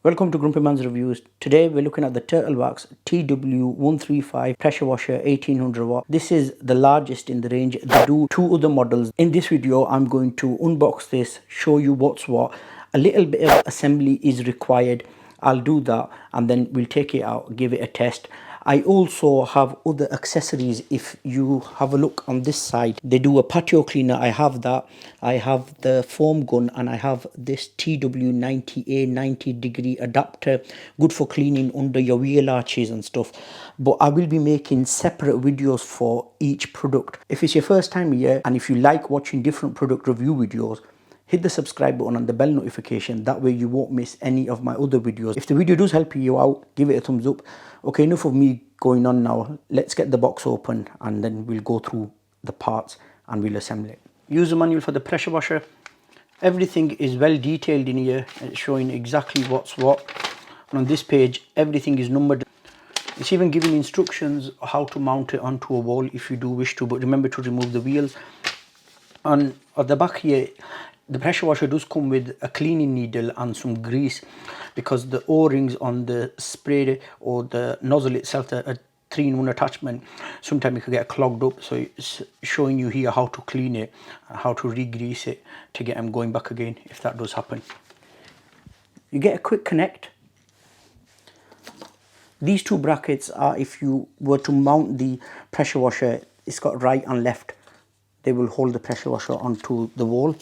Welcome to GrumpyMan's Reviews. Today we're looking at the Turtle Wax TW135 pressure washer 1800W. This is the largest in the range. They do two other models. In this video I'm going to unbox this, show you what's what. A little bit of assembly is required. I'll do that and then we'll take it out, give it a test. I also have other accessories. If you have a look on this side, they do a patio cleaner. I have that. I have the foam gun and I have this TW90A 90-degree adapter, good for cleaning under your wheel arches and stuff. But I will be making separate videos for each product. If it's your first time here and if you like watching different product review videos, hit the subscribe button and the bell notification. That way you won't miss any of my other videos. If the video does help you out, give it a thumbs up. Okay, enough of me going on now. Let's get the box open and then we'll go through the parts and we'll assemble it. User manual for the pressure washer. Everything is well detailed in here. It's showing exactly what's what. And on this page, everything is numbered. It's even giving instructions how to mount it onto a wall if you do wish to, but remember to remove the wheels. And at the back here, the pressure washer does come with a cleaning needle and some grease, because the O-rings on the spray or the nozzle itself, a 3-in-1 attachment, sometimes it could get clogged up. So it's showing you here how to clean it, how to re-grease it to get them going back again if that does happen. You get a quick connect. These two brackets are if you were to mount the pressure washer, it's got right and left. They will hold the pressure washer onto the wall.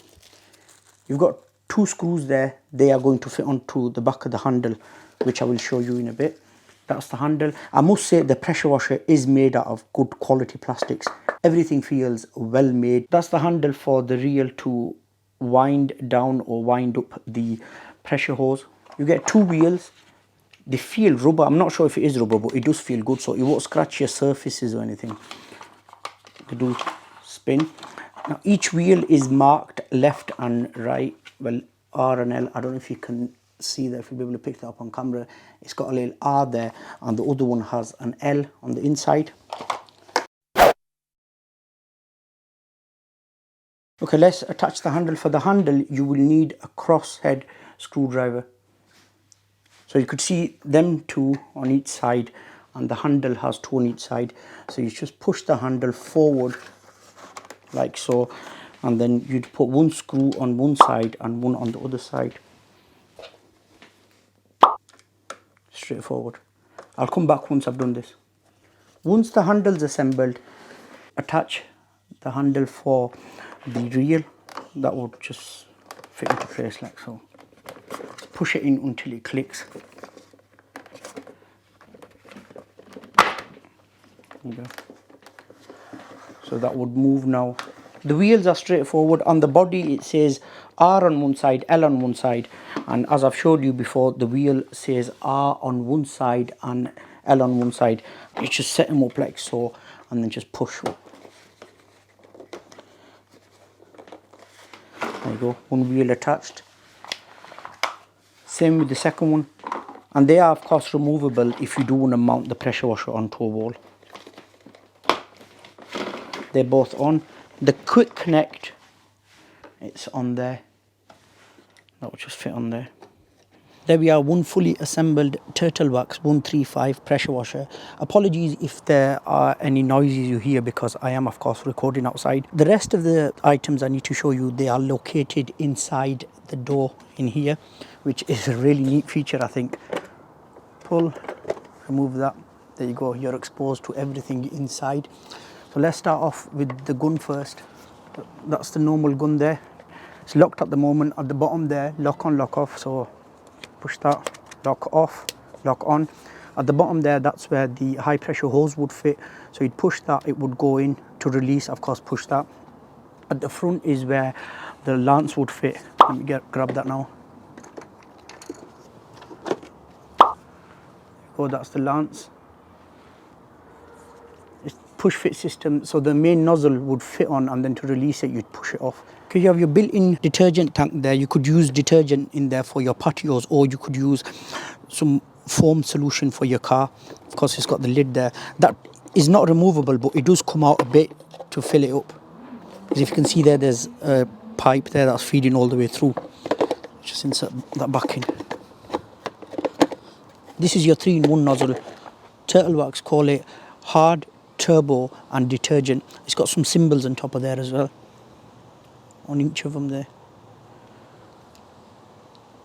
You've got two screws there. They are going to fit onto the back of the handle, which I will show you in a bit. That's the handle. I must say the pressure washer is made out of good quality plastics. Everything feels well made. That's the handle for the reel to wind down or wind up the pressure hose. You get two wheels. They feel rubber. I'm not sure if it is rubber, but it does feel good, so it won't scratch your surfaces or anything. They do spin. Now each wheel is marked left and right. Well, R and L. I don't know if you can see that, if you'll be able to pick that up on camera. It's got a little R there and the other one has an L on the inside. Okay, let's attach the handle. For the handle you will need a crosshead screwdriver. So you could see them two on each side and the handle has two on each side. So you just push the handle forward like so, and then you'd put one screw on one side and one on the other side. Straightforward. I'll come back once I've done this. Once the handle's assembled, attach the handle for the reel. That would just fit into place like so. Push it in until it clicks. There you go. So that would move now. The wheels are straightforward. On the body it says R on one side, L on one side, and as I've showed you before, the wheel says R on one side and L on one side. You just set them up like so and then just push up. There you go, one wheel attached. Same with the second one, and they are of course removable if you do want to mount the pressure washer onto a wall. They're both on. The quick connect, it's on there. That will just fit on there. There we are, one fully assembled Turtle Wax 135 pressure washer. Apologies if there are any noises you hear, because I am of course recording outside. The rest of the items I need to show you, they are located inside the door in here, which is a really neat feature, I think. Pull, remove that. There you go, you're exposed to everything inside. So let's start off with the gun first. That's the normal gun there. It's locked at the moment. At the bottom there, lock on, lock off. So push that, lock off, lock on. At the bottom there, that's where the high pressure hose would fit. So you'd push that, it would go in. To release, of course, push that. At the front is where the lance would fit. Let me grab that now. Oh, that's the lance. Push fit system, so the main nozzle would fit on, and then to release it you'd push it off. Okay, you have your built-in detergent tank there. You could use detergent in there for your patios, or you could use some foam solution for your car. Of course it's got the lid there. That is not removable, but it does come out a bit to fill it up. As if you can see there, there's a pipe there that's feeding all the way through. Just insert that back in. This is your 3-in-1 nozzle. Turtle Wax call it hard, turbo and detergent. It's got some symbols on top of there as well, on each of them there.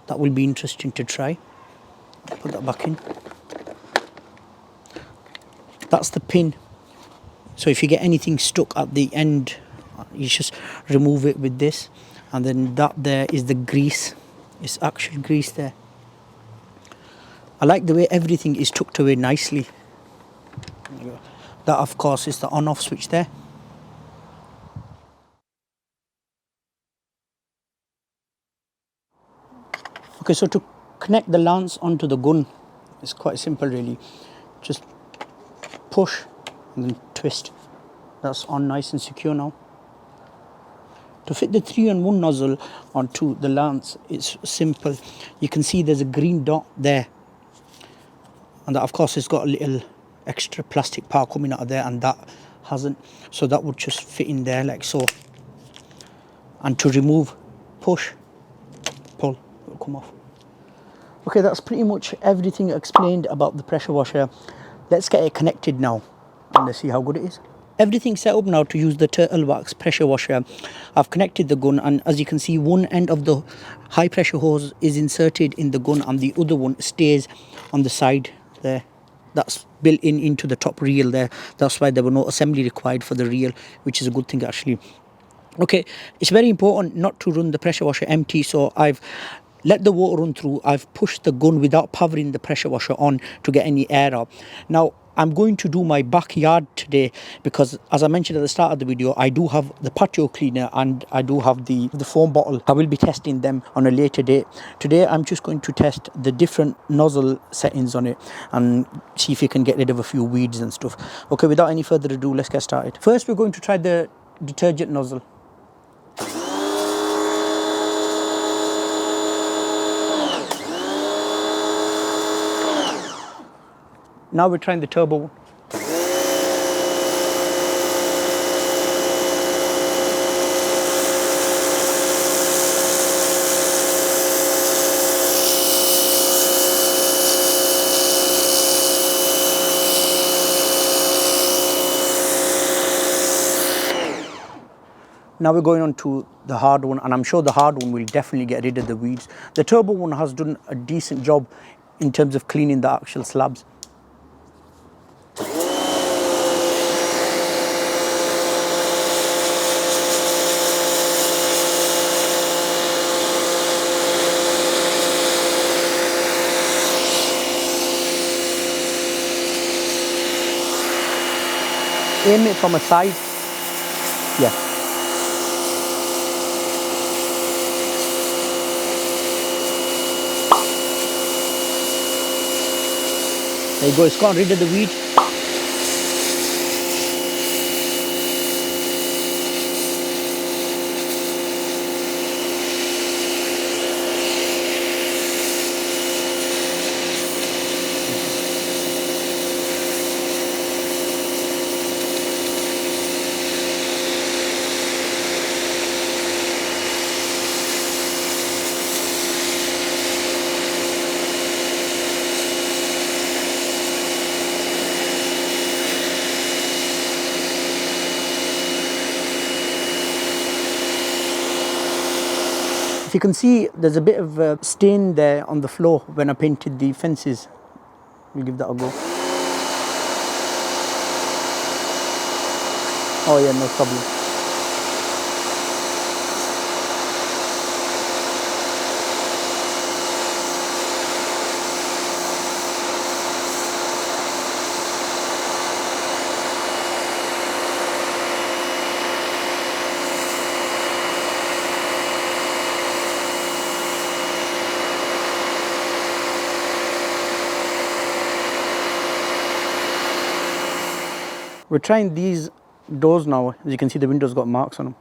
That will be interesting to try. Put that back in. That's the pin. So if you get anything stuck at the end, you just remove it with this. And then that there is the grease. It's actual grease there. I like the way everything is tucked away nicely. There you go. That of course is the on-off switch there. Okay, so to connect the lance onto the gun, it's quite simple really. Just push and then twist. That's on nice and secure now. To fit the 3-in-1 nozzle onto the lance, it's simple. You can see there's a green dot there. And that of course has got a little extra plastic part coming out of there, and that hasn't. So that would just fit in there like so. And to remove, push, pull, it'll come off. Okay, that's pretty much everything explained about the pressure washer. Let's get it connected now and let's see how good it is. Everything's set up now to use the Turtle Wax pressure washer. I've connected the gun, and as you can see, one end of the high pressure hose is inserted in the gun and the other one stays on the side there. That's built in into the top reel there. That's why there were no assembly required for the reel, which is a good thing actually. Okay, it's very important not to run the pressure washer empty, so I've let the water run through. I've pushed the gun without powering the pressure washer on to get any air out. Now I'm going to do my backyard today because, as I mentioned at the start of the video, I do have the patio cleaner and I do have the foam bottle. I will be testing them on a later date. Today I'm just going to test the different nozzle settings on it and see if you can get rid of a few weeds and stuff. Okay, without any further ado, let's get started. First we're going to try the detergent nozzle. Now we're trying the turbo one. Now we're going on to the hard one, and I'm sure the hard one will definitely get rid of the weeds. The turbo one has done a decent job in terms of cleaning the actual slabs. Aim it from a side. Yeah. There you go, it's gone rid of the weed. If you can see, there's a bit of a stain there on the floor when I painted the fences. We'll give that a go. Oh yeah, no problem. We're trying these doors now. As you can see, the windows got marks on them.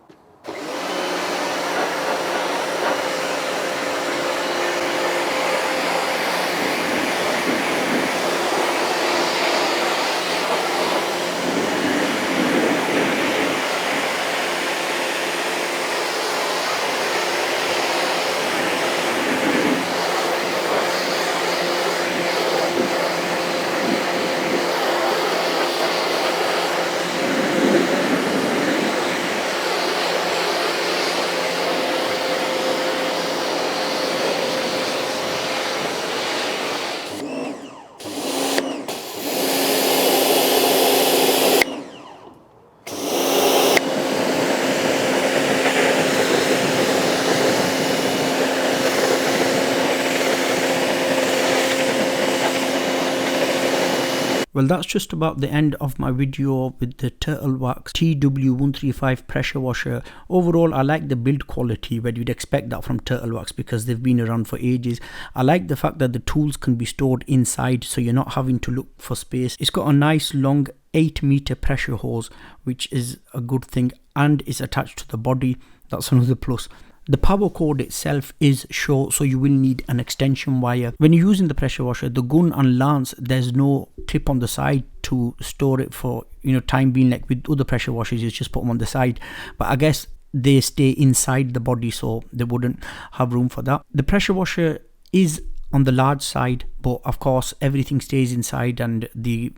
Well, that's just about the end of my video with the Turtle Wax TW135 pressure washer. Overall, I like the build quality, where you'd expect that from Turtle Wax because they've been around for ages. I like the fact that the tools can be stored inside, so you're not having to look for space. It's got a nice long 8-meter pressure hose, which is a good thing, and it's attached to the body. That's another plus. The power cord itself is short, so you will need an extension wire. When you're using the pressure washer, the gun and lance, there's no clip on the side to store it for, time being. Like with other pressure washers, you just put them on the side. But I guess they stay inside the body, so they wouldn't have room for that. The pressure washer is on the large side, but of course everything stays inside, and the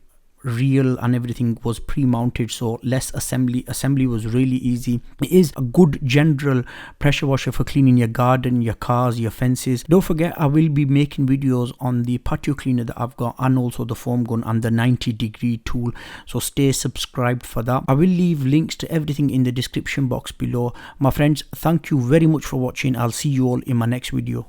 reel and everything was pre-mounted, so less assembly was really easy. It is a good general pressure washer for cleaning your garden, your cars, your fences. Don't forget, I will be making videos on the patio cleaner that I've got, and also the foam gun and the 90-degree tool, so stay subscribed for that. I will leave links to everything in the description box below. My friends, thank you very much for watching. I'll see you all in my next video.